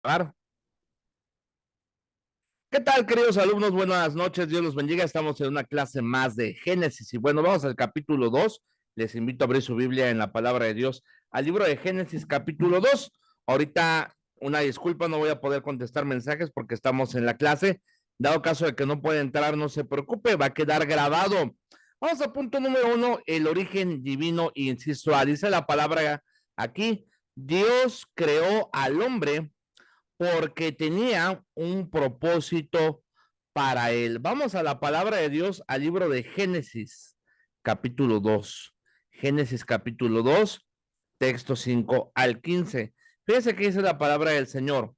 grabar. ¿Qué tal, queridos alumnos? Buenas noches, Dios los bendiga. Estamos en una clase más de Génesis. Y bueno, vamos al capítulo 2. Les invito a abrir su Biblia en la palabra de Dios al libro de Génesis, capítulo 2. Ahorita, una disculpa, no voy a poder contestar mensajes porque estamos en la clase. Dado caso de que no puede entrar, no se preocupe, va a quedar grabado. Vamos a punto número 1, el origen divino, inciso A. Dice la palabra aquí: Dios creó al hombre porque tenía un propósito para él. Vamos a la palabra de Dios, al libro de Génesis, capítulo 2. Génesis, capítulo 2, texto 5 al 15. Fíjense que dice la palabra del Señor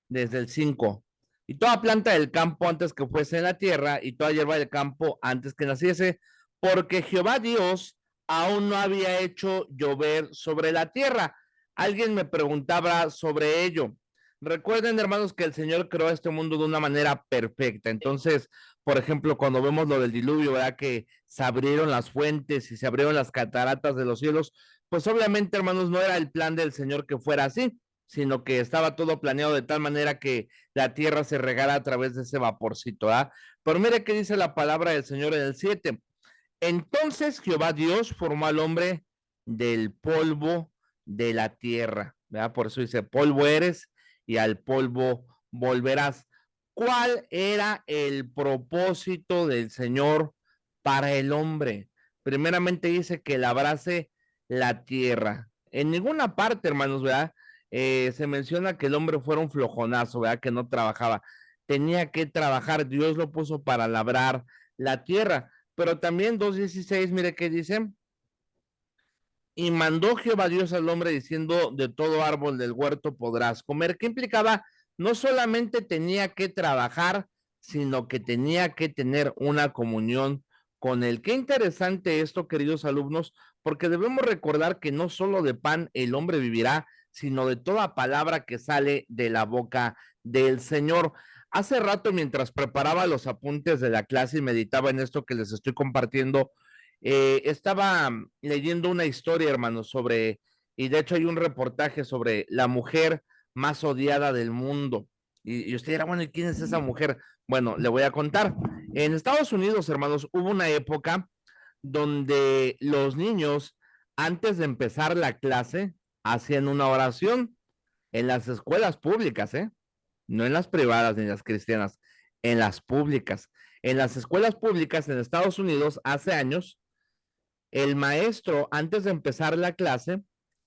desde el 5. Y toda planta del campo antes que fuese en la tierra, y toda hierba del campo antes que naciese, porque Jehová Dios aún no había hecho llover sobre la tierra. Alguien me preguntaba sobre ello. Recuerden, hermanos, que el Señor creó este mundo de una manera perfecta. Entonces, por ejemplo, cuando vemos lo del diluvio, ¿verdad? Que se abrieron las fuentes y se abrieron las cataratas de los cielos, pues obviamente, hermanos, no era el plan del Señor que fuera así, sino que estaba todo planeado de tal manera que la tierra se regara a través de ese vaporcito. ¿Ah? Pero mire qué dice la palabra del Señor en el 7. Entonces Jehová Dios formó al hombre del polvo de la tierra. ¿Verdad? Por eso dice, polvo eres y al polvo volverás. ¿Cuál era el propósito del Señor para el hombre? Primeramente dice que labrase la tierra. En ninguna parte, hermanos, ¿verdad? Se menciona que el hombre fuera un flojonazo, ¿verdad? Que no trabajaba. Tenía que trabajar, Dios lo puso para labrar la tierra. Pero también 2:16, mire qué dice. Y mandó Jehová Dios al hombre diciendo, de todo árbol del huerto podrás comer. ¿Qué implicaba? No solamente tenía que trabajar, sino que tenía que tener una comunión con él. Qué interesante esto, queridos alumnos, porque debemos recordar que no solo de pan el hombre vivirá, sino de toda palabra que sale de la boca del Señor. Hace rato, mientras preparaba los apuntes de la clase y meditaba en esto que les estoy compartiendo, estaba leyendo una historia, hermano, sobre, y de hecho hay un reportaje sobre la mujer más odiada del mundo. Y usted dirá, bueno, ¿y quién es esa mujer? Bueno, le voy a contar. En Estados Unidos, hermanos, hubo una época donde los niños, antes de empezar la clase, hacían una oración en las escuelas públicas, ¿eh? No en las privadas ni en las cristianas, en las públicas. En las escuelas públicas en Estados Unidos, hace años, el maestro, antes de empezar la clase,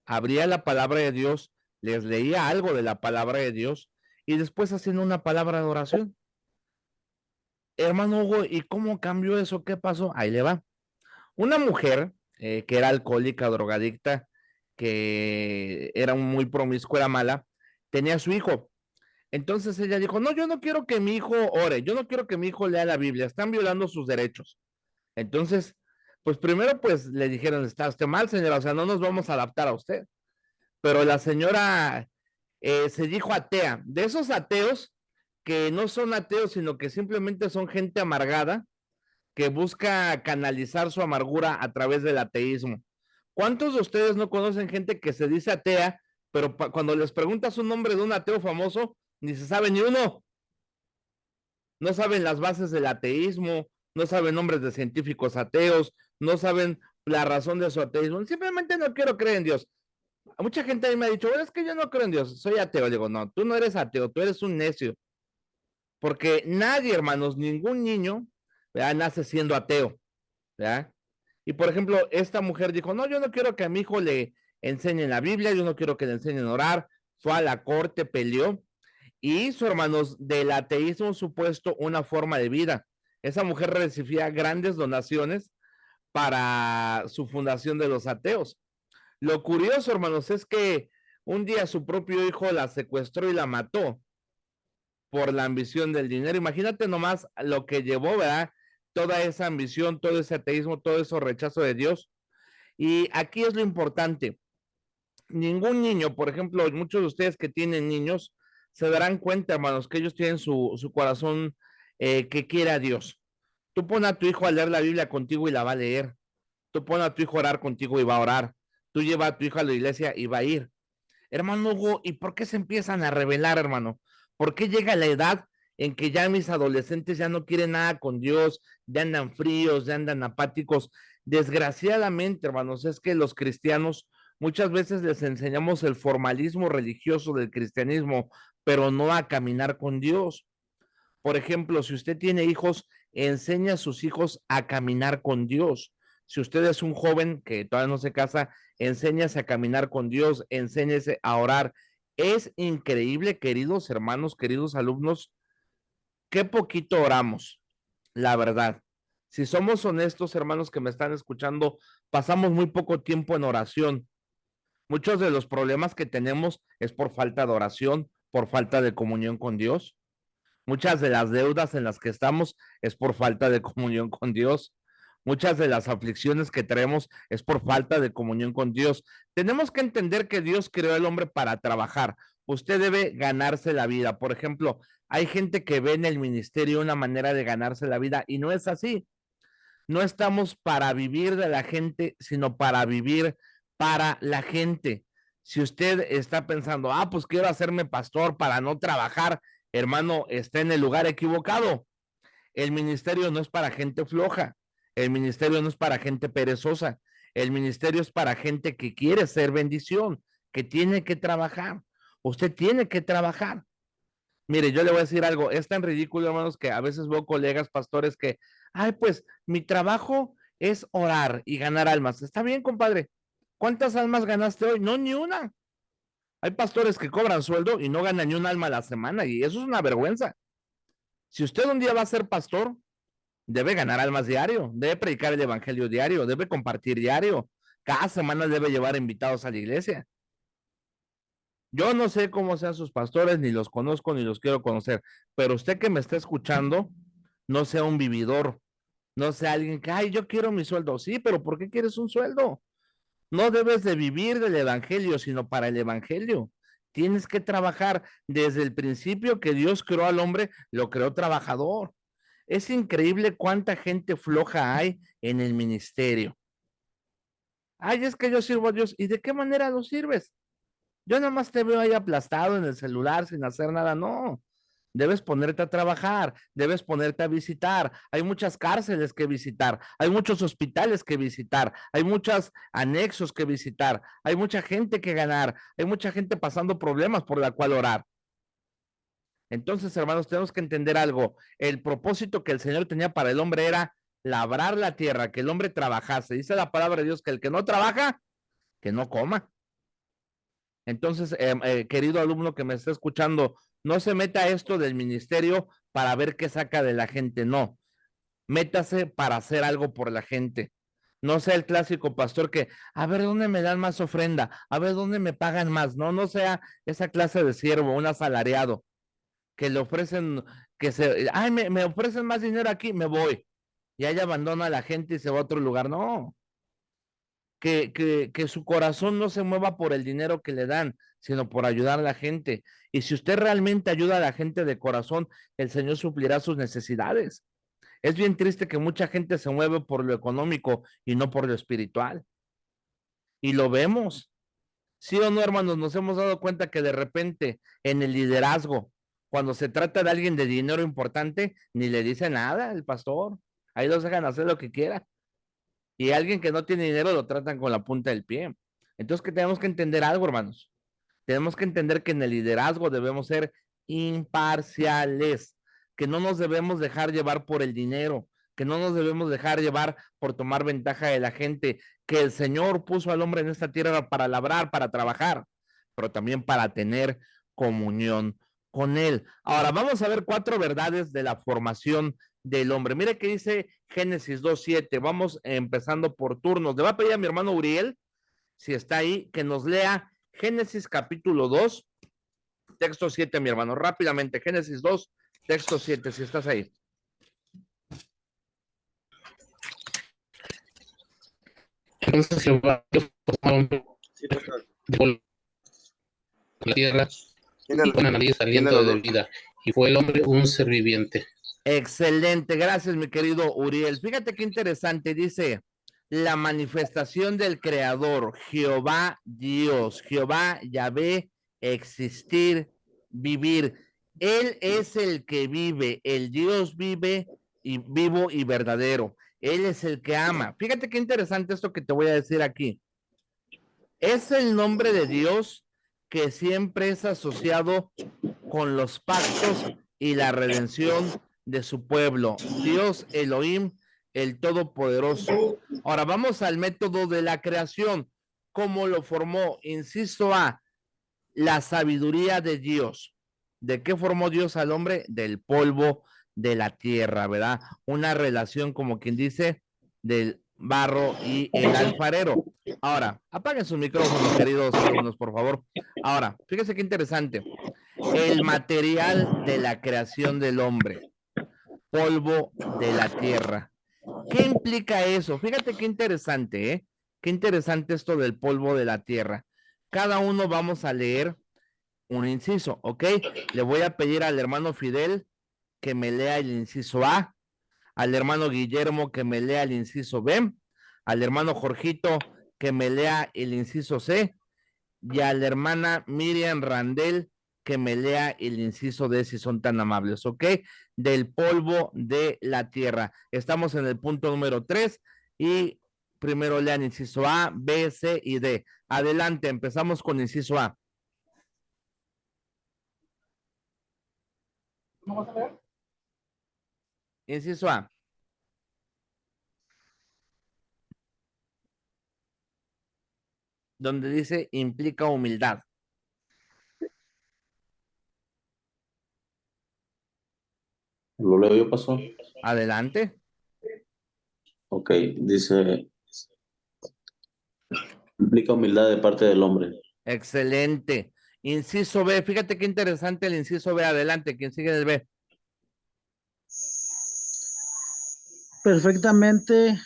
abría la palabra de Dios, les leía algo de la palabra de Dios y después hacían una palabra de oración. Hermano Hugo, ¿y cómo cambió eso? ¿Qué pasó? Ahí le va. Una mujer que era alcohólica, drogadicta, que era muy promiscua, era mala, tenía a su hijo. Entonces ella dijo, no, yo no quiero que mi hijo ore, yo no quiero que mi hijo lea la Biblia, están violando sus derechos. Entonces, pues primero pues le dijeron, está usted mal, señora, o sea, no nos vamos a adaptar a usted. Pero la señora se dijo atea, de esos ateos que no son ateos, sino que simplemente son gente amargada que busca canalizar su amargura a través del ateísmo. ¿Cuántos de ustedes no conocen gente que se dice atea, pero cuando les preguntas un nombre de un ateo famoso, ni se sabe ni uno? No saben las bases del ateísmo, no saben nombres de científicos ateos, no saben la razón de su ateísmo, simplemente no quiero creer en Dios. Mucha gente ahí me ha dicho, bueno, es que yo no creo en Dios, soy ateo. Le digo, no, tú no eres ateo, tú eres un necio, porque nadie, hermanos, ningún niño, ¿verdad? Nace siendo ateo, ¿verdad? Y por ejemplo, esta mujer dijo, no, yo no quiero que a mi hijo le enseñen la Biblia, yo no quiero que le enseñen a orar, fue a la corte, peleó, y hizo, hermanos, del ateísmo supuesto una forma de vida. Esa mujer recibía grandes donaciones para su fundación de los ateos. Lo curioso, hermanos, es que un día su propio hijo la secuestró y la mató por la ambición del dinero. Imagínate nomás lo que llevó, ¿verdad? Toda esa ambición, todo ese ateísmo, todo ese rechazo de Dios. Y aquí es lo importante. Ningún niño, por ejemplo, muchos de ustedes que tienen niños, se darán cuenta, hermanos, que ellos tienen su corazón que quiere a Dios. Tú pon a tu hijo a leer la Biblia contigo y la va a leer. Tú pon a tu hijo a orar contigo y va a orar. Tú lleva a tu hijo a la iglesia y va a ir. Hermano Hugo, ¿y por qué se empiezan a rebelar, hermano? ¿Por qué llega la edad en que ya mis adolescentes ya no quieren nada con Dios, ya andan fríos, ya andan apáticos? Desgraciadamente, hermanos, es que los cristianos muchas veces les enseñamos el formalismo religioso del cristianismo, pero no a caminar con Dios. Por ejemplo, si usted tiene hijos, enseña a sus hijos a caminar con Dios. Si usted es un joven que todavía no se casa, enséñase a caminar con Dios, enséñese a orar. Es increíble, queridos hermanos, queridos alumnos, qué poquito oramos, la verdad. Si somos honestos, hermanos que me están escuchando, pasamos muy poco tiempo en oración. Muchos de los problemas que tenemos es por falta de oración, por falta de comunión con Dios. Muchas de las deudas en las que estamos es por falta de comunión con Dios. Muchas de las aflicciones que traemos es por falta de comunión con Dios. Tenemos que entender que Dios creó al hombre para trabajar. Usted debe ganarse la vida. Por ejemplo, hay gente que ve en el ministerio una manera de ganarse la vida y no es así. No estamos para vivir de la gente, sino para vivir para la gente. Si usted está pensando, pues quiero hacerme pastor para no trabajar, hermano, está en el lugar equivocado. El ministerio no es para gente floja, el ministerio no es para gente perezosa, el ministerio es para gente que quiere ser bendición, que tiene que trabajar. Usted tiene que trabajar. Mire, yo le voy a decir algo, es tan ridículo, hermanos, que a veces veo colegas pastores que, pues mi trabajo es orar y ganar almas. Está bien, compadre. ¿Cuántas almas ganaste hoy? No, ni una. Hay pastores que cobran sueldo y no ganan ni un alma a la semana y eso es una vergüenza. Si usted un día va a ser pastor, debe ganar almas diario, debe predicar el evangelio diario, debe compartir diario. Cada semana debe llevar invitados a la iglesia. Yo no sé cómo sean sus pastores, ni los conozco, ni los quiero conocer, pero usted que me está escuchando, no sea un vividor, no sea alguien que, yo quiero mi sueldo. Sí, pero ¿por qué quieres un sueldo? No debes de vivir del evangelio, sino para el evangelio. Tienes que trabajar desde el principio que Dios creó al hombre, lo creó trabajador. Es increíble cuánta gente floja hay en el ministerio. Es que yo sirvo a Dios. ¿Y de qué manera lo sirves? Yo nada más te veo ahí aplastado en el celular sin hacer nada. No, debes ponerte a trabajar, debes ponerte a visitar. Hay muchas cárceles que visitar, hay muchos hospitales que visitar, hay muchos anexos que visitar, hay mucha gente que ganar, hay mucha gente pasando problemas por la cual orar. Entonces, hermanos, tenemos que entender algo. El propósito que el Señor tenía para el hombre era labrar la tierra, que el hombre trabajase. Dice la palabra de Dios que el que no trabaja, que no coma. Entonces, querido alumno que me está escuchando, no se meta esto del ministerio para ver qué saca de la gente, no. Métase para hacer algo por la gente. No sea el clásico pastor que, a ver dónde me dan más ofrenda, a ver dónde me pagan más. No, no sea esa clase de siervo, un asalariado, que le ofrecen, me ofrecen más dinero aquí, me voy. Y ahí abandona a la gente y se va a otro lugar. No, que su corazón no se mueva por el dinero que le dan, sino por ayudar a la gente. Y si usted realmente ayuda a la gente de corazón, el Señor suplirá sus necesidades. Es bien triste que mucha gente se mueve por lo económico y no por lo espiritual. Y lo vemos. Sí o no, hermanos, nos hemos dado cuenta que de repente en el liderazgo, cuando se trata de alguien de dinero importante, ni le dice nada el pastor. Ahí los dejan hacer lo que quiera. Y alguien que no tiene dinero lo tratan con la punta del pie. Entonces, que tenemos que entender algo, hermanos. Tenemos que entender que en el liderazgo debemos ser imparciales, que no nos debemos dejar llevar por el dinero, que no nos debemos dejar llevar por tomar ventaja de la gente, que el Señor puso al hombre en esta tierra para labrar, para trabajar, pero también para tener comunión con Él. Ahora, vamos a ver 4 verdades de la formación del hombre. Mire que dice Génesis 2:7. Vamos empezando por turnos. Le va a pedir a mi hermano Uriel, si está ahí, que nos lea Génesis capítulo 2, texto 7, mi hermano. Rápidamente, Génesis 2, texto 7, si estás ahí. Entonces Jehová de la tierra y con la nariz aliento de vida, y fue el hombre un ser viviente. Excelente, gracias mi querido Uriel. Fíjate qué interesante, dice, la manifestación del Creador, Jehová Dios, Jehová Yahvé, existir, vivir. Él es el que vive, el Dios vive y vivo y verdadero. Él es el que ama. Fíjate qué interesante esto que te voy a decir aquí. Es el nombre de Dios que siempre es asociado con los pactos y la redención de su pueblo. Dios Elohim, el Todopoderoso. Ahora vamos al método de la creación. ¿Cómo lo formó? Inciso A, la sabiduría de Dios. ¿De qué formó Dios al hombre? Del polvo de la tierra, ¿verdad? Una relación, como quien dice, del barro y el alfarero. Ahora, apaguen sus micrófonos, queridos alumnos, por favor. Ahora, fíjense qué interesante. El material de la creación del hombre, polvo de la tierra. ¿Qué implica eso? Fíjate qué interesante, ¿eh? Qué interesante esto del polvo de la tierra. Cada uno vamos a leer un inciso, ¿ok? Le voy a pedir al hermano Fidel que me lea el inciso A, al hermano Guillermo que me lea el inciso B, al hermano Jorgito que me lea el inciso C y a la hermana Miriam Randel que me lea el inciso D si son tan amables, ¿ok? Del polvo de la tierra. Estamos en el punto número 3 y primero lean inciso A, B, C y D. Adelante, empezamos con inciso A. Vamos a ver. Inciso A. Donde dice implica humildad. Lo leo yo, pastor. Adelante. Ok, dice, implica humildad de parte del hombre. Excelente. Inciso B, fíjate qué interesante el inciso B. Adelante, ¿quién sigue en el B? Perfectamente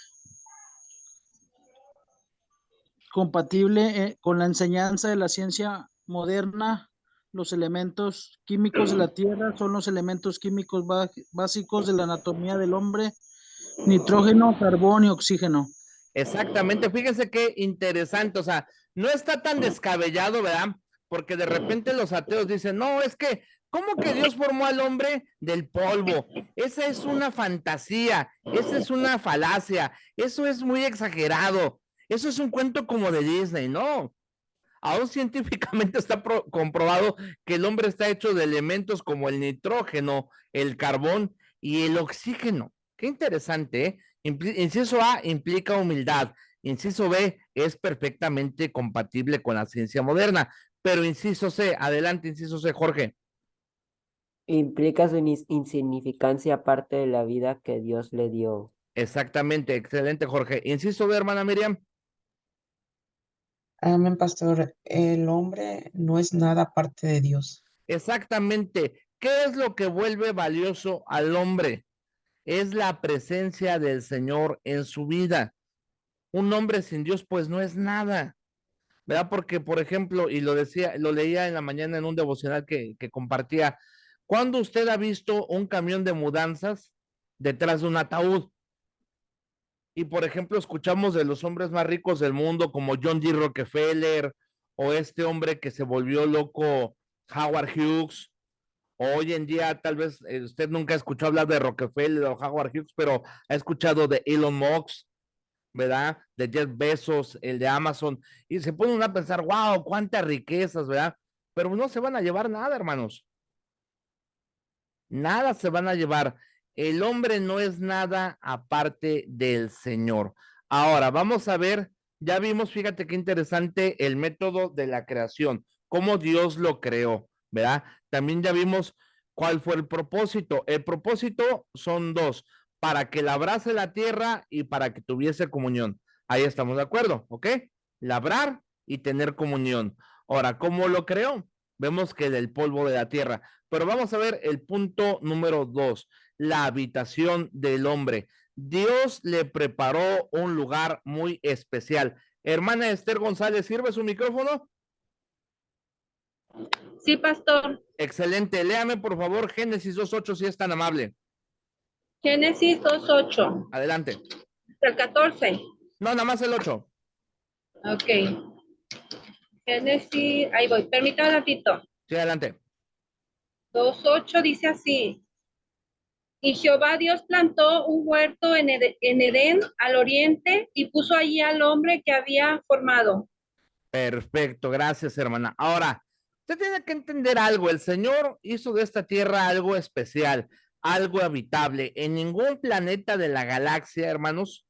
compatible con la enseñanza de la ciencia moderna. Los elementos químicos de la Tierra son los elementos químicos básicos de la anatomía del hombre: nitrógeno, carbón y oxígeno. Exactamente, fíjense qué interesante, o sea, no está tan descabellado, ¿verdad? Porque de repente los ateos dicen, no, es que, ¿cómo que Dios formó al hombre del polvo? Esa es una fantasía, esa es una falacia, eso es muy exagerado, eso es un cuento como de Disney, ¿no? Aún científicamente está comprobado que el hombre está hecho de elementos como el nitrógeno, el carbón y el oxígeno. Qué interesante, ¿eh? Inciso A implica humildad. Inciso B es perfectamente compatible con la ciencia moderna. Pero inciso C, adelante, inciso C, Jorge. Implica su insignificancia aparte de la vida que Dios le dio. Exactamente, excelente, Jorge. Inciso B, hermana Miriam. Amén, pastor. El hombre no es nada aparte de Dios. Exactamente. ¿Qué es lo que vuelve valioso al hombre? Es la presencia del Señor en su vida. Un hombre sin Dios, pues no es nada, ¿verdad? Porque, por ejemplo, y lo decía, lo leía en la mañana en un devocional que compartía, ¿cuándo usted ha visto un camión de mudanzas detrás de un ataúd? Y, por ejemplo, escuchamos de los hombres más ricos del mundo, como John D. Rockefeller, o este hombre que se volvió loco, Howard Hughes. Hoy en día, tal vez usted nunca escuchó hablar de Rockefeller o Howard Hughes, pero ha escuchado de Elon Musk, ¿verdad? De Jeff Bezos, el de Amazon, y se ponen a pensar, wow, cuántas riquezas, ¿verdad? Pero no se van a llevar nada, hermanos. Nada se van a llevar. El hombre no es nada aparte del Señor. Ahora, vamos a ver, ya vimos, fíjate qué interesante el método de la creación, cómo Dios lo creó, ¿verdad? También ya vimos cuál fue el propósito. El propósito son dos: para que labrase la tierra y para que tuviese comunión. Ahí estamos de acuerdo, ¿ok? Labrar y tener comunión. Ahora, ¿cómo lo creó? Vemos que del polvo de la tierra. Pero vamos a ver el punto número 2, la habitación del hombre. Dios le preparó un lugar muy especial. Hermana Esther González, ¿sirve su micrófono? Sí, pastor. Excelente. Léame, por favor, Génesis 2:8, si es tan amable. Génesis 2:8. Adelante. El 14. No, nada más el 8. Ok. Génesis, ahí voy, permítame un ratito. Sí, adelante. 2:8 dice así. Y Jehová Dios plantó un huerto en Edén al oriente y puso allí al hombre que había formado. Perfecto, gracias, hermana. Ahora, usted tiene que entender algo. El Señor hizo de esta tierra algo especial, algo habitable. En ningún planeta de la galaxia, hermanos.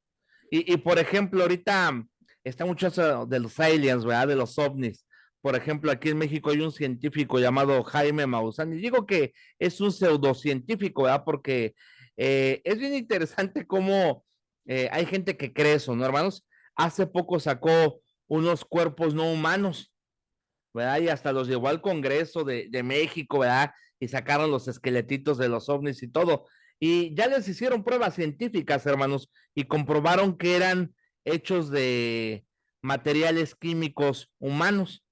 Y por ejemplo, ahorita está mucho eso de los aliens, ¿verdad? De los ovnis. Por ejemplo, aquí en México hay un científico llamado Jaime Maussan, y digo que es un pseudocientífico, ¿verdad? Porque es bien interesante cómo hay gente que cree eso, ¿no, hermanos? Hace poco sacó unos cuerpos no humanos, ¿verdad? Y hasta los llevó al Congreso de México, ¿verdad? Y sacaron los esqueletitos de los ovnis y todo. Y ya les hicieron pruebas científicas, hermanos, y comprobaron que eran hechos de materiales químicos humanos,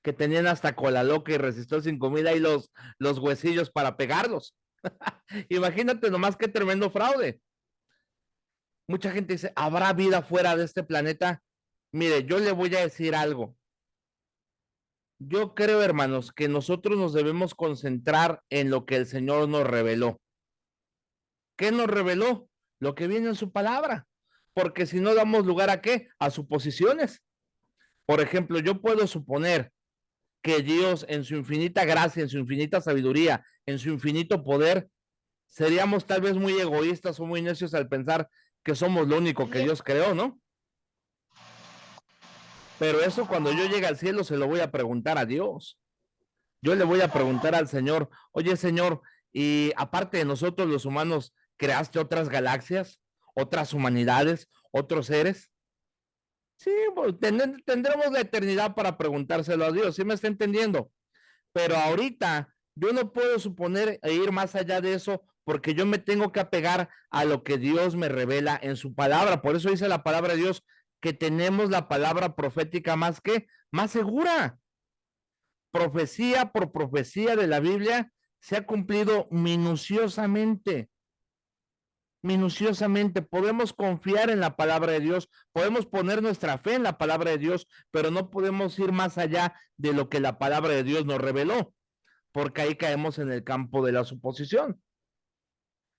que tenían hasta cola loca y resistol sin comida y los huesillos para pegarlos. Imagínate nomás qué tremendo fraude. Mucha gente dice, ¿habrá vida fuera de este planeta? Mire, yo le voy a decir algo. Yo creo, hermanos, que nosotros nos debemos concentrar en lo que el Señor nos reveló. ¿Qué nos reveló? Lo que viene en su palabra. Porque si no damos lugar a qué? A suposiciones. Por ejemplo, yo puedo suponer que Dios en su infinita gracia, en su infinita sabiduría, en su infinito poder, seríamos tal vez muy egoístas o muy necios al pensar que somos lo único que Dios creó, ¿no? Pero eso cuando yo llegue al cielo se lo voy a preguntar a Dios. Yo le voy a preguntar al Señor, oye Señor, y aparte de nosotros los humanos, ¿creaste otras galaxias, otras humanidades, otros seres? Sí, pues, tendremos la eternidad para preguntárselo a Dios, ¿sí me está entendiendo? Pero ahorita yo no puedo suponer e ir más allá de eso porque yo me tengo que apegar a lo que Dios me revela en su palabra. Por eso dice la palabra de Dios que tenemos la palabra profética más segura. Profecía por profecía de la Biblia se ha cumplido minuciosamente. Minuciosamente podemos confiar en la palabra de Dios, podemos poner nuestra fe en la palabra de Dios, pero no podemos ir más allá de lo que la palabra de Dios nos reveló, porque ahí caemos en el campo de la suposición.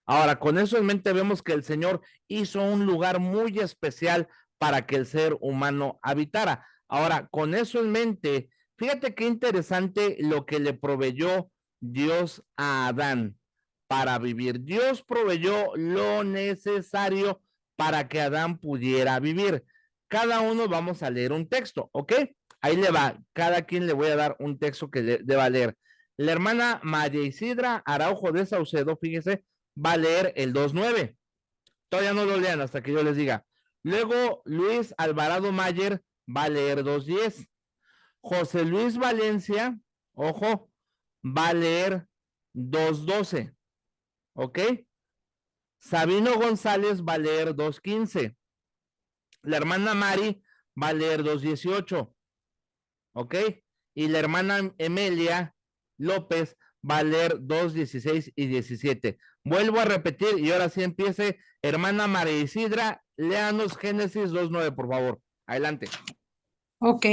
Ahora, con eso en mente vemos que el Señor hizo un lugar muy especial para que el ser humano habitara. Ahora, con eso en mente, fíjate qué interesante lo que le proveyó Dios a Adán para vivir. Dios proveyó lo necesario para que Adán pudiera vivir. Cada uno vamos a leer un texto, ¿ok? Ahí le va, cada quien le voy a dar un texto que deba leer. La hermana María Isidra Araujo de Saucedo, fíjese, va a leer el 2:9. Todavía no lo lean hasta que yo les diga. Luego Luis Alvarado Mayer va a leer 2:10. José Luis Valencia, ojo, va a leer 2:12. ¿Ok? Sabino González va a leer 2:15. La hermana Mari va a leer 2:18. ¿Ok? Y la hermana Emelia López va a leer 2:16 y 17. Vuelvo a repetir y ahora sí empiece. Hermana María Isidra, léanos Génesis 2:9, por favor. Adelante. Ok.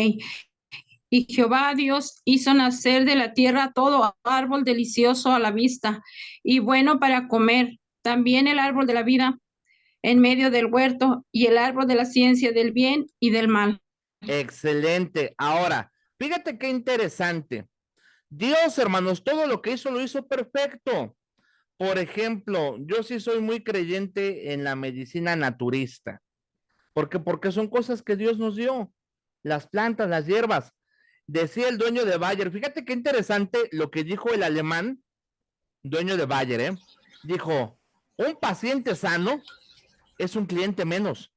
Y Jehová Dios hizo nacer de la tierra todo árbol delicioso a la vista y bueno para comer, también el árbol de la vida en medio del huerto y el árbol de la ciencia del bien y del mal. Excelente. Ahora, fíjate qué interesante. Dios, hermanos, todo lo que hizo lo hizo perfecto. Por ejemplo, yo sí soy muy creyente en la medicina naturista. ¿Por qué? Porque son cosas que Dios nos dio. Las plantas, las hierbas. Decía el dueño de Bayer, fíjate qué interesante lo que dijo el alemán, dueño de Bayer, ¿eh? Dijo, un paciente sano es un cliente menos.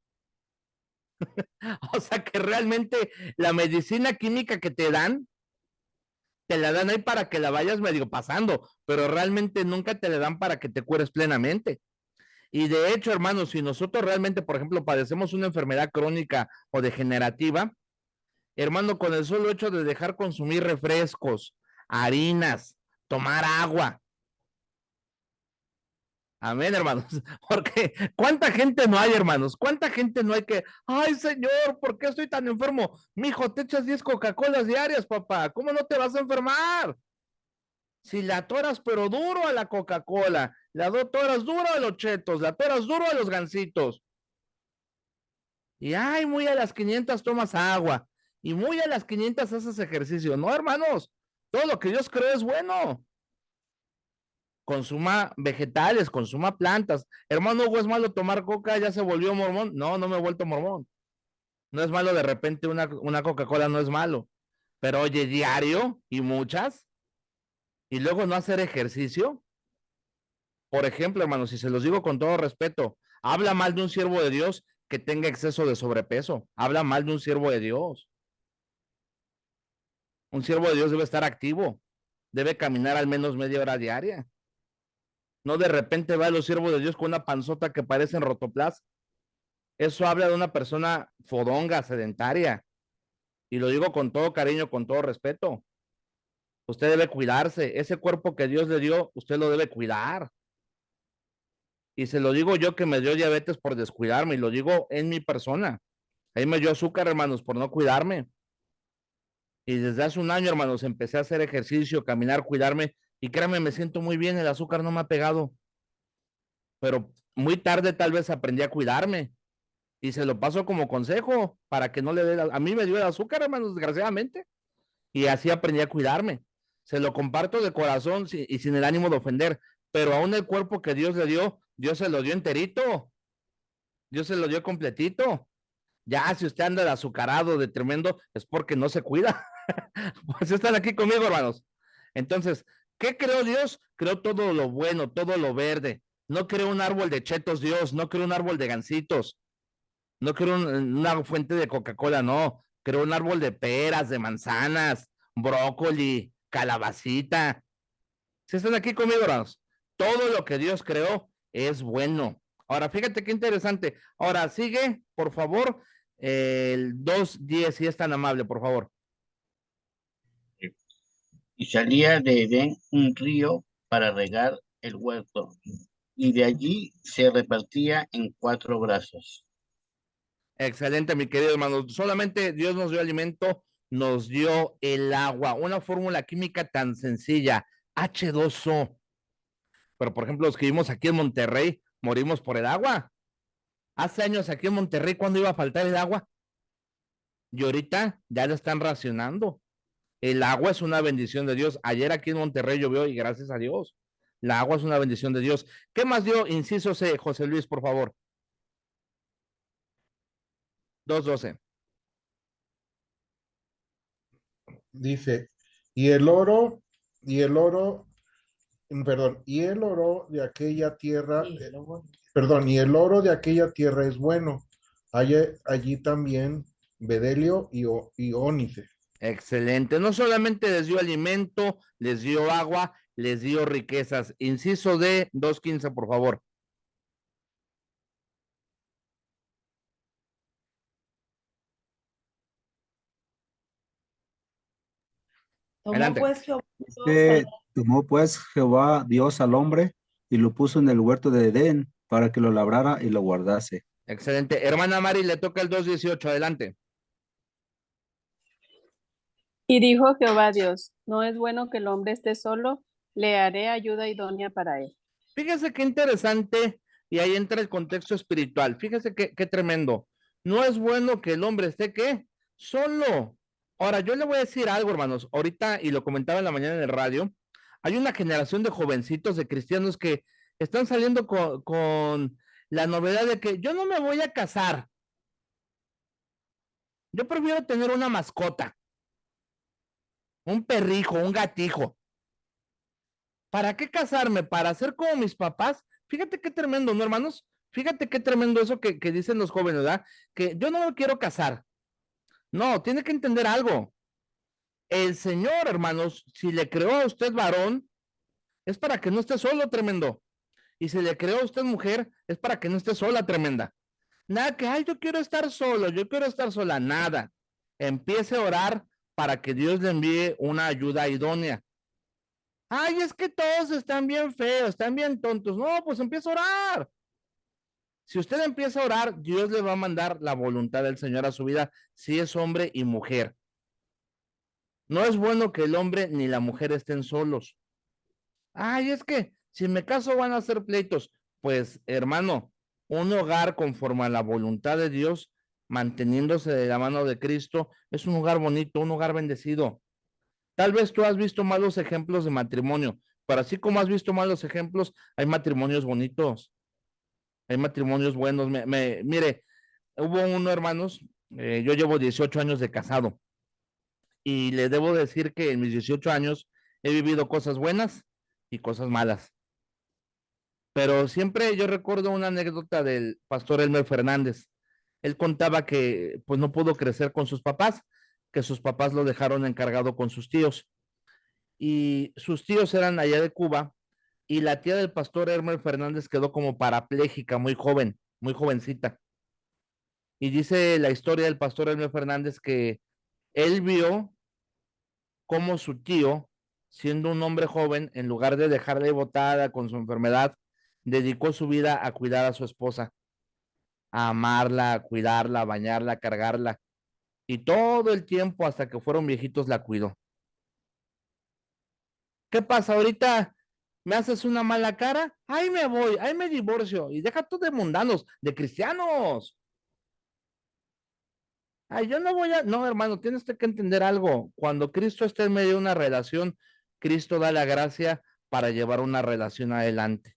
O sea que realmente la medicina química que te la dan ahí para que la vayas medio pasando, pero realmente nunca te la dan para que te cures plenamente. Y de hecho, hermanos, si nosotros realmente, por ejemplo, padecemos una enfermedad crónica o degenerativa, hermano, con el solo hecho de dejar consumir refrescos, harinas, tomar agua, Amén, hermanos. Porque ¿cuánta gente no hay, hermanos? ¿Cuánta gente no hay que, ay, Señor, ¿por qué estoy tan enfermo? Mijo, te echas 10 Coca-Colas diarias, papá. ¿Cómo no te vas a enfermar? Si la atoras pero duro a la Coca-Cola, la atoras duro a los chetos, la atoras duro a los gansitos. Y ay, muy a las 500 tomas agua. Y muy a las 500 haces ejercicio. No, hermanos, todo lo que Dios cree es bueno. Consuma vegetales, consuma plantas. Hermano, ¿es malo tomar coca? ¿Ya se volvió mormón? No, no me he vuelto mormón. No es malo de repente una Coca-Cola, no es malo. Pero oye, diario y muchas. Y luego no hacer ejercicio. Por ejemplo, hermano, si se los digo con todo respeto, habla mal de un siervo de Dios que tenga exceso de sobrepeso. Habla mal de un siervo de Dios. Un siervo de Dios debe estar activo. Debe caminar al menos media hora diaria. No de repente va a los siervos de Dios con una panzota que parece en rotoplas. Eso habla de una persona fodonga, sedentaria. Y lo digo con todo cariño, con todo respeto. Usted debe cuidarse. Ese cuerpo que Dios le dio, usted lo debe cuidar. Y se lo digo yo que me dio diabetes por descuidarme, y lo digo en mi persona. Ahí me dio azúcar, hermanos, por no cuidarme. Y desde hace un año, hermanos, empecé a hacer ejercicio, caminar, cuidarme. Y créanme, me siento muy bien, el azúcar no me ha pegado. Pero muy tarde tal vez aprendí a cuidarme. Y se lo paso como consejo para que no le dé. A mí me dio el azúcar, hermanos, desgraciadamente. Y así aprendí a cuidarme. Se lo comparto de corazón y sin el ánimo de ofender. Pero aún el cuerpo que Dios le dio, Dios se lo dio enterito. Dios se lo dio completito. Ya, si usted anda de azucarado, de tremendo, es porque no se cuida. Pues están aquí conmigo, hermanos. Entonces, ¿qué creó Dios? Creó todo lo bueno, todo lo verde. No creó un árbol de chetos, Dios. No creó un árbol de gansitos. No creó una fuente de Coca-Cola, no. Creó un árbol de peras, de manzanas, brócoli, calabacita. Si están aquí conmigo, hermanos, todo lo que Dios creó es bueno. Ahora, fíjate qué interesante. Ahora, sigue, por favor, el 2:10, si es tan amable, por favor. Y salía de Edén un río para regar el huerto, y de allí se repartía en 4 brazos. Excelente, mi querido hermano. Solamente Dios nos dio alimento, nos dio el agua, una fórmula química tan sencilla, H2O. Pero, por ejemplo, los que vivimos aquí en Monterrey, morimos por el agua. Hace años aquí en Monterrey, ¿cuándo iba a faltar el agua? Y ahorita ya lo están racionando. El agua es una bendición de Dios. Ayer aquí en Monterrey llovió y gracias a Dios. La agua es una bendición de Dios. ¿Qué más dio? Inciso C, José Luis, por favor. 2:12. Dice, y el oro de aquella tierra, y el oro de aquella tierra es bueno. Hay allí también bedelio y ónice. Excelente. No solamente les dio alimento, les dio agua, les dio riquezas. Inciso D, 2:15, por favor. Adelante. Tomó pues Jehová Dios al hombre y lo puso en el huerto de Edén para que lo labrara y lo guardase. Excelente. Hermana Mari, le toca el 2:18. Adelante. Y dijo Jehová Dios, no es bueno que el hombre esté solo, le haré ayuda idónea para él. Fíjese qué interesante, y ahí entra el contexto espiritual. Fíjese qué tremendo. No es bueno que el hombre esté, ¿qué? Solo. Ahora, yo le voy a decir algo, hermanos. Ahorita, y lo comentaba en la mañana en el radio, hay una generación de jovencitos, de cristianos que están saliendo con la novedad de que yo no me voy a casar. Yo prefiero tener una mascota. Un perrijo, un gatijo. ¿Para qué casarme? ¿Para ser como mis papás? Fíjate qué tremendo, ¿no, hermanos? Fíjate qué tremendo eso que dicen los jóvenes, ¿verdad? Que yo no me quiero casar. No, tiene que entender algo. El Señor, hermanos, si le creó a usted varón, es para que no esté solo, tremendo. Y si le creó a usted mujer, es para que no esté sola, tremenda. Nada que, ay, yo quiero estar solo, yo quiero estar sola, nada. Empiece a orar para que Dios le envíe una ayuda idónea. Ay, es que todos están bien feos, están bien tontos. No, pues empieza a orar. Si usted empieza a orar, Dios le va a mandar la voluntad del Señor a su vida, si es hombre y mujer. No es bueno que el hombre ni la mujer estén solos. Ay, es que si me caso van a ser pleitos. Pues, hermano, un hogar conforme a la voluntad de Dios, manteniéndose de la mano de Cristo, es un hogar bonito, un hogar bendecido. Tal vez tú has visto malos ejemplos de matrimonio, pero así como has visto malos ejemplos, hay matrimonios bonitos, hay matrimonios buenos. Mire, hubo uno, hermanos, yo llevo 18 años de casado y le debo decir que en mis 18 años he vivido cosas buenas y cosas malas. Pero siempre yo recuerdo una anécdota del pastor Elmer Fernández. Él contaba que pues no pudo crecer con sus papás, que sus papás lo dejaron encargado con sus tíos. Y sus tíos eran allá de Cuba y la tía del pastor Elmer Fernández quedó como parapléjica, muy joven, muy jovencita. Y dice la historia del pastor Elmer Fernández que él vio cómo su tío, siendo un hombre joven, en lugar de dejarle botada con su enfermedad, dedicó su vida a cuidar a su esposa, a amarla, a cuidarla, a bañarla, a cargarla. Y todo el tiempo hasta que fueron viejitos la cuidó. ¿Qué pasa ahorita? ¿Me haces una mala cara? Ahí me voy, ahí me divorcio. Y deja tú de mundanos, de cristianos. Ay, yo no voy a... No, hermano, tienes que entender algo. Cuando Cristo está en medio de una relación, Cristo da la gracia para llevar una relación adelante.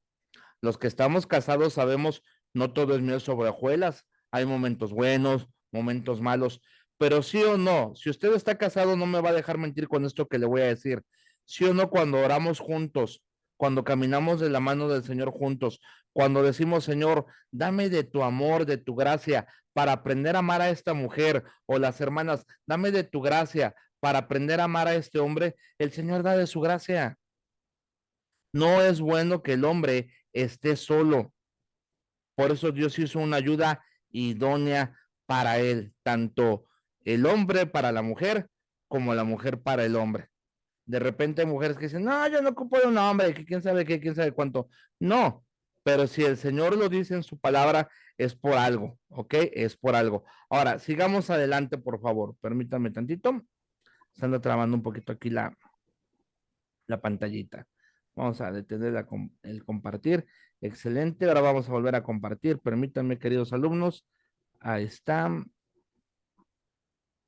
Los que estamos casados sabemos, no todo es miel sobre hojuelas. Hay momentos buenos, momentos malos. Pero sí o no, si usted está casado, no me va a dejar mentir con esto que le voy a decir. Sí o no, cuando oramos juntos, cuando caminamos de la mano del Señor juntos, cuando decimos, Señor, dame de tu amor, de tu gracia, para aprender a amar a esta mujer, o las hermanas, dame de tu gracia para aprender a amar a este hombre, el Señor da de su gracia. No es bueno que el hombre esté solo. Por eso Dios hizo una ayuda idónea para él, tanto el hombre para la mujer como la mujer para el hombre. De repente hay mujeres que dicen, no, yo no ocupo de un hombre, que quién sabe qué, quién sabe cuánto. No, pero si el Señor lo dice en su palabra, es por algo, ¿ok? Es por algo. Ahora, sigamos adelante, por favor. Permítanme tantito. Se anda trabando un poquito aquí la pantallita. Vamos a detener el compartir. Excelente. Ahora vamos a volver a compartir. Permítanme, queridos alumnos. Ahí está.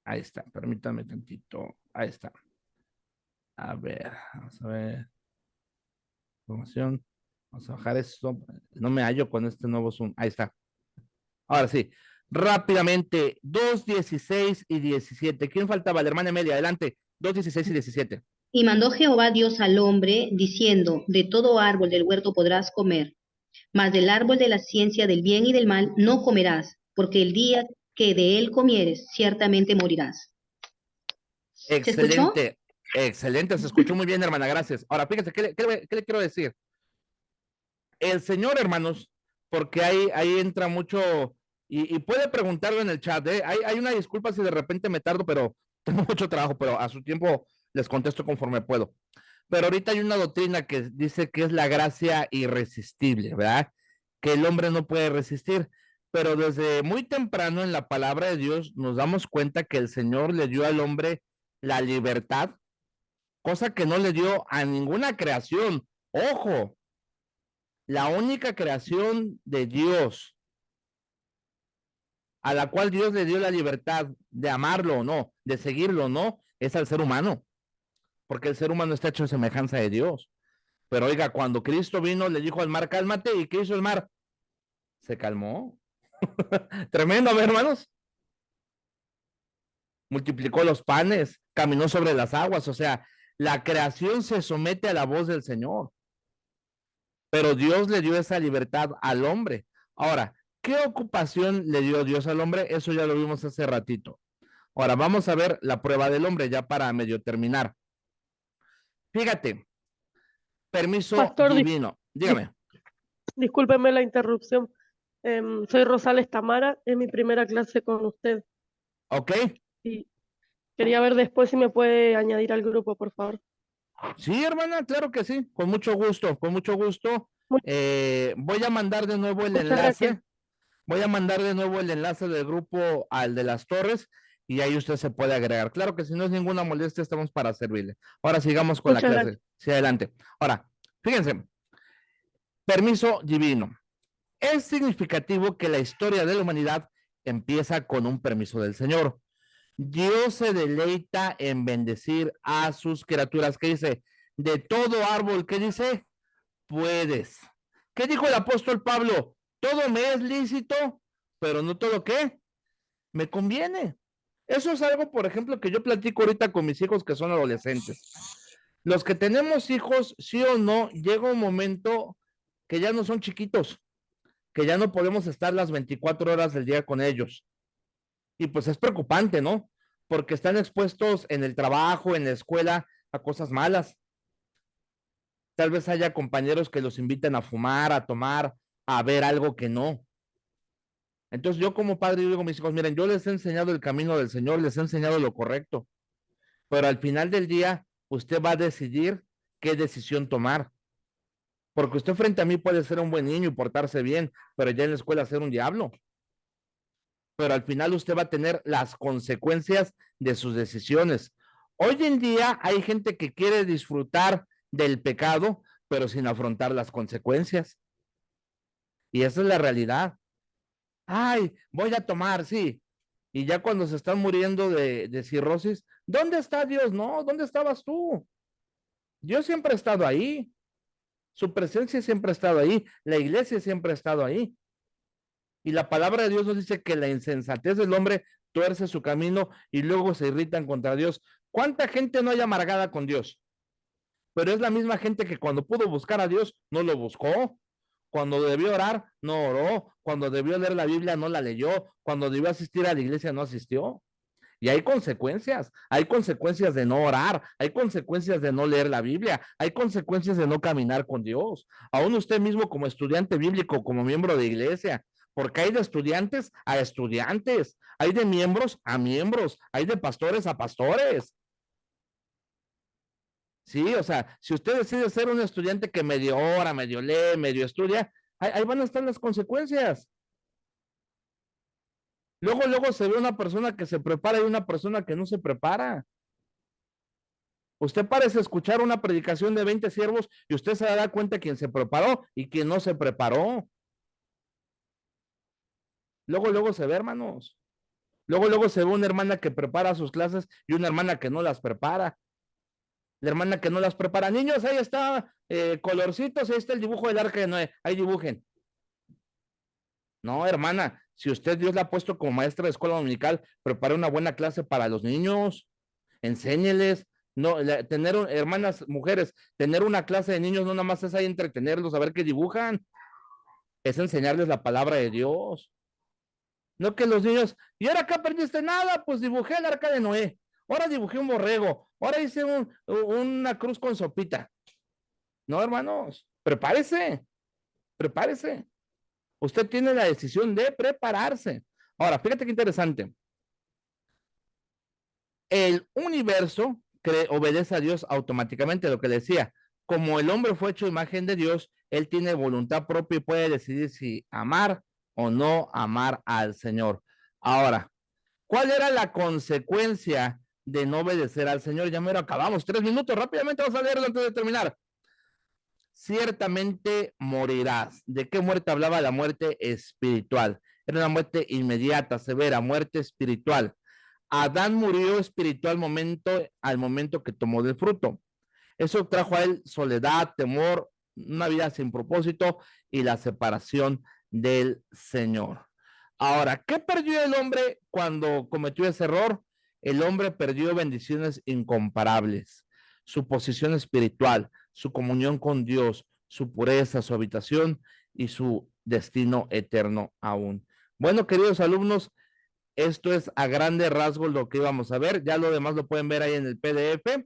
Ahí está. Permítanme tantito. Ahí está. A ver, vamos a ver. Información. Vamos a bajar esto. No me hallo con este nuevo Zoom. Ahí está. Ahora sí. Rápidamente. 2, 16 y 17. ¿Quién faltaba? La hermana Emilia. Adelante. 2, 16 y 17. Y mandó Jehová Dios al hombre, diciendo, de todo árbol del huerto podrás comer, mas del árbol de la ciencia del bien y del mal no comerás, porque el día que de él comieres, ciertamente morirás. Excelente, excelente, se escuchó muy bien, hermana, gracias. Ahora, fíjense, ¿qué le quiero decir? El Señor, hermanos, porque ahí entra mucho, y puede preguntarlo en el chat, ¿eh? Hay una disculpa si de repente me tardo, pero tengo mucho trabajo, pero a su tiempo les contesto conforme puedo. Pero ahorita hay una doctrina que dice que es la gracia irresistible, ¿verdad? Que el hombre no puede resistir. Pero desde muy temprano en la palabra de Dios nos damos cuenta que el Señor le dio al hombre la libertad, cosa que no le dio a ninguna creación. Ojo, la única creación de Dios a la cual Dios le dio la libertad de amarlo o no, de seguirlo o no, es al ser humano, porque el ser humano está hecho en semejanza de Dios. Pero oiga, cuando Cristo vino, le dijo al mar, cálmate, ¿y qué hizo el mar? Se calmó. Tremendo, hermanos. Multiplicó los panes, caminó sobre las aguas, o sea, la creación se somete a la voz del Señor. Pero Dios le dio esa libertad al hombre. Ahora, ¿qué ocupación le dio Dios al hombre? Eso ya lo vimos hace ratito. Ahora, vamos a ver la prueba del hombre, ya para medio terminar. Fíjate, permiso Pastor, divino. Dígame. Discúlpeme la interrupción. Soy Rosales Tamara, es mi primera clase con usted. Ok. Y quería ver después si me puede añadir al grupo, por favor. Sí, hermana, claro que sí, con mucho gusto, con mucho gusto. Voy a mandar de nuevo el Muchas enlace. gracias. Voy a mandar de nuevo el enlace del grupo al de las torres y ahí usted se puede agregar. Claro que si no es ninguna molestia, estamos para servirle. Ahora sigamos con la Muchas clase. gracias. Sí, adelante. Ahora, fíjense, permiso divino. Es significativo que la historia de la humanidad empieza con un permiso del Señor. Dios se deleita en bendecir a sus criaturas. ¿Qué dice? De todo árbol, ¿qué dice? Puedes. ¿Qué dijo el apóstol Pablo? Todo me es lícito, pero no todo qué me conviene. Eso es algo, por ejemplo, que yo platico ahorita con mis hijos que son adolescentes. Los que tenemos hijos, sí o no, llega un momento que ya no son chiquitos, que ya no podemos estar las 24 horas del día con ellos. Y pues es preocupante, ¿no? Porque están expuestos en el trabajo, en la escuela, a cosas malas. Tal vez haya compañeros que los inviten a fumar, a tomar, a ver algo que no. Entonces yo como padre digo a mis hijos, miren, yo les he enseñado el camino del Señor, les he enseñado lo correcto, pero al final del día usted va a decidir qué decisión tomar. Porque usted frente a mí puede ser un buen niño y portarse bien, pero ya en la escuela ser un diablo. Pero al final usted va a tener las consecuencias de sus decisiones. Hoy en día hay gente que quiere disfrutar del pecado, pero sin afrontar las consecuencias. Y esa es la realidad. Ay, voy a tomar, sí. Y ya cuando se están muriendo de cirrosis, ¿dónde está Dios? No, ¿dónde estabas tú? Dios siempre ha estado ahí. Su presencia siempre ha estado ahí. La iglesia siempre ha estado ahí. Y la palabra de Dios nos dice que la insensatez del hombre tuerce su camino y luego se irritan contra Dios. ¿Cuánta gente no hay amargada con Dios? Pero es la misma gente que cuando pudo buscar a Dios, no lo buscó. Cuando debió orar, no oró. Cuando debió leer la Biblia, no la leyó. Cuando debió asistir a la iglesia, no asistió. Y hay consecuencias de no orar, hay consecuencias de no leer la Biblia, hay consecuencias de no caminar con Dios. Aún usted mismo como estudiante bíblico, como miembro de iglesia, porque hay de estudiantes a estudiantes, hay de miembros a miembros, hay de pastores a pastores. Sí, o sea, si usted decide ser un estudiante que medio ora, medio lee, medio estudia, ahí van a estar las consecuencias. Luego se ve una persona que se prepara y una persona que no se prepara. Usted parece escuchar una predicación de 20 siervos y usted se dará cuenta quién se preparó y quién no se preparó. Luego se ve, hermanos. Luego se ve una hermana que prepara sus clases y una hermana que no las prepara. La hermana que no las prepara. Niños, ahí está colorcitos, ahí está el dibujo del arca de Noé. Ahí dibujen. No, hermana, si usted Dios la ha puesto como maestra de escuela dominical, prepare una buena clase para los niños, enséñeles, no, tener, hermanas, mujeres, tener una clase de niños no nada más es ahí entretenerlos, a ver qué dibujan, es enseñarles la palabra de Dios. No que los niños, y ahora acá aprendiste nada, pues dibujé el arca de Noé, ahora dibujé un borrego, ahora hice una cruz con sopita. No, hermanos, prepárese. Usted tiene la decisión de prepararse. Ahora, fíjate qué interesante. El universo obedece a Dios automáticamente, lo que le decía. Como el hombre fue hecho imagen de Dios, él tiene voluntad propia y puede decidir si amar o no amar al Señor. Ahora, ¿cuál era la consecuencia de no obedecer al Señor? Ya me lo acabamos, 3 minutos, rápidamente vamos a leerlo antes de terminar. Ciertamente morirás. ¿De qué muerte hablaba? La muerte espiritual. Era una muerte inmediata, severa, muerte espiritual. Adán murió espiritual al momento que tomó del fruto. Eso trajo a él soledad, temor, una vida sin propósito y la separación del Señor. Ahora, ¿qué perdió el hombre cuando cometió ese error? El hombre perdió bendiciones incomparables, su posición espiritual, su comunión con Dios, su pureza, su habitación y su destino eterno aún. Bueno, queridos alumnos, esto es a grandes rasgos lo que íbamos a ver. Ya lo demás lo pueden ver ahí en el PDF.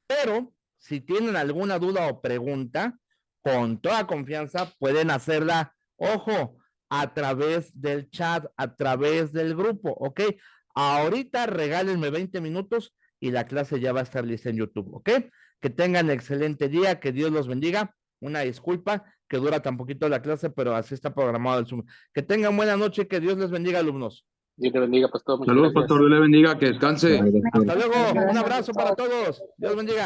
Pero si tienen alguna duda o pregunta, con toda confianza pueden hacerla, ojo, a través del chat, a través del grupo, ¿ok? Ahorita regálenme 20 minutos y la clase ya va a estar lista en YouTube, ¿ok? Que tengan excelente día, que Dios los bendiga. Una disculpa que dura tan poquito la clase, pero así está programado el Zoom. Que tengan buena noche, que Dios les bendiga, alumnos. Dios te bendiga, pastor. Muchas Saludos, gracias. pastor. Dios le bendiga. Que descanse. Hasta luego. Un abrazo para todos. Dios bendiga.